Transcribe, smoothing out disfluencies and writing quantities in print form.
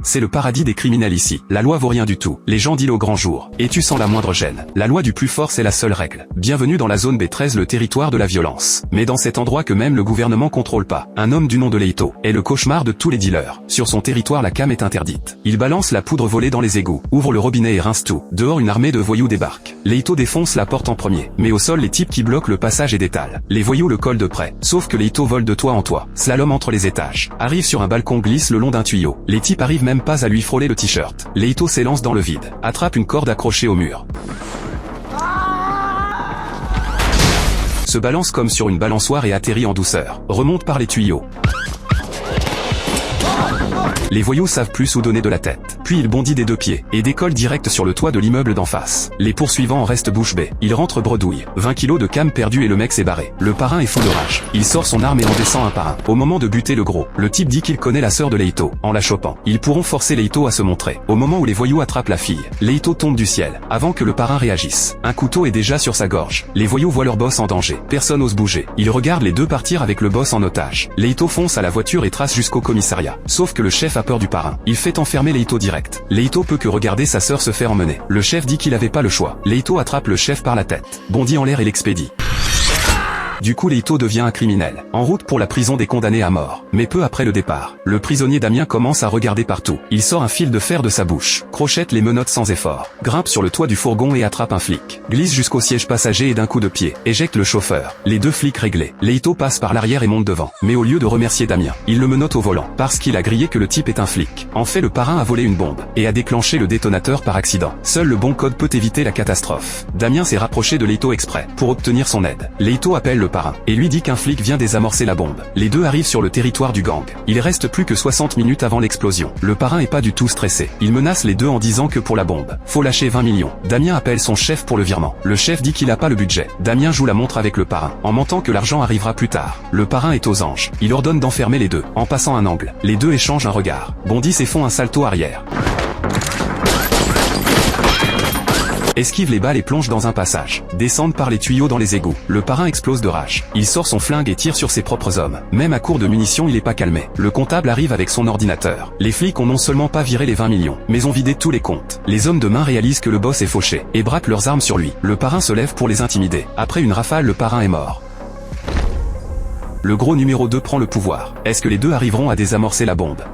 c'est le paradis des criminels ici. La loi vaut rien du tout. Les gens dealent au grand jour. Et tu sens la moindre gêne. La loi du plus fort c'est la seule règle. Bienvenue dans la zone B13, le territoire de la violence. Mais dans cet endroit que même le gouvernement contrôle pas. Un homme du nom de Leito est le cauchemar de tous les dealers. Sur son territoire la cam est interdite. Il balance la poudre volée dans les égouts, ouvre le robinet et rince tout. Dehors une armée de voyous débarque. Leito défonce la porte en premier. Mais au sol les types qui bloquent le passage et détalent. Les voyous le collent de près. Sauf que Leito vole de toit en toit. Slalom entre les étages. Arrive sur un balcon, glisse le long d'un tuyau. Les types arrivent même pas à lui frôler le t-shirt. Leito s'élance dans le vide. Attrape une corde accrochée au mur. Se balance comme sur une balançoire et atterrit en douceur. Remonte par les tuyaux. Les voyous savent plus où donner de la tête. Puis il bondit des deux pieds, et décolle direct sur le toit de l'immeuble d'en face. Les poursuivants en restent bouche bée. Il rentre bredouille. 20 kilos de cam perdu et le mec s'est barré. Le parrain est fou de rage. Il sort son arme et en descend un par un. Au moment de buter le gros, le type dit qu'il connaît la sœur de Leito. En la chopant, ils pourront forcer Leito à se montrer. Au moment où les voyous attrapent la fille, Leito tombe du ciel, avant que le parrain réagisse. Un couteau est déjà sur sa gorge. Les voyous voient leur boss en danger. Personne n'ose bouger. Ils regardent les deux partir avec le boss en otage. Leito fonce à la voiture et trace jusqu'au commissariat. Sauf que le chef a peur du parrain. Il fait enfermer Leito direct. Leito peut que regarder sa sœur se faire emmener. Le chef dit qu'il avait pas le choix. Leito attrape le chef par la tête, bondit en l'air et l'expédie. Du coup Leito devient un criminel, en route pour la prison des condamnés à mort. Mais peu après le départ, le prisonnier Damien commence à regarder partout. Il sort un fil de fer de sa bouche, crochette les menottes sans effort, grimpe sur le toit du fourgon et attrape un flic, glisse jusqu'au siège passager et d'un coup de pied, éjecte le chauffeur. Les deux flics réglés. Leito passe par l'arrière et monte devant. Mais au lieu de remercier Damien, il le menotte au volant, parce qu'il a grillé que le type est un flic. En fait le parrain a volé une bombe, et a déclenché le détonateur par accident. Seul le bon code peut éviter la catastrophe. Damien s'est rapproché de Leito exprès, pour obtenir son aide. Leito appelle le parrain, et lui dit qu'un flic vient désamorcer la bombe. Les deux arrivent sur le territoire du gang. Il reste plus que 60 minutes avant l'explosion. Le parrain est pas du tout stressé. Il menace les deux en disant que pour la bombe, faut lâcher 20 millions. Damien appelle son chef pour le virement. Le chef dit qu'il a pas le budget. Damien joue la montre avec le parrain, en mentant que l'argent arrivera plus tard. Le parrain est aux anges. Il ordonne d'enfermer les deux, en passant un angle. Les deux échangent un regard, bondissent et font un salto arrière. Esquive les balles et plonge dans un passage. Descendent par les tuyaux dans les égouts. Le parrain explose de rage. Il sort son flingue et tire sur ses propres hommes. Même à court de munitions il est pas calmé. Le comptable arrive avec son ordinateur. Les flics ont non seulement pas viré les 20 millions, mais ont vidé tous les comptes. Les hommes de main réalisent que le boss est fauché, et braquent leurs armes sur lui. Le parrain se lève pour les intimider. Après une rafale le parrain est mort. Le gros numéro 2 prend le pouvoir. Est-ce que les deux arriveront à désamorcer la bombe?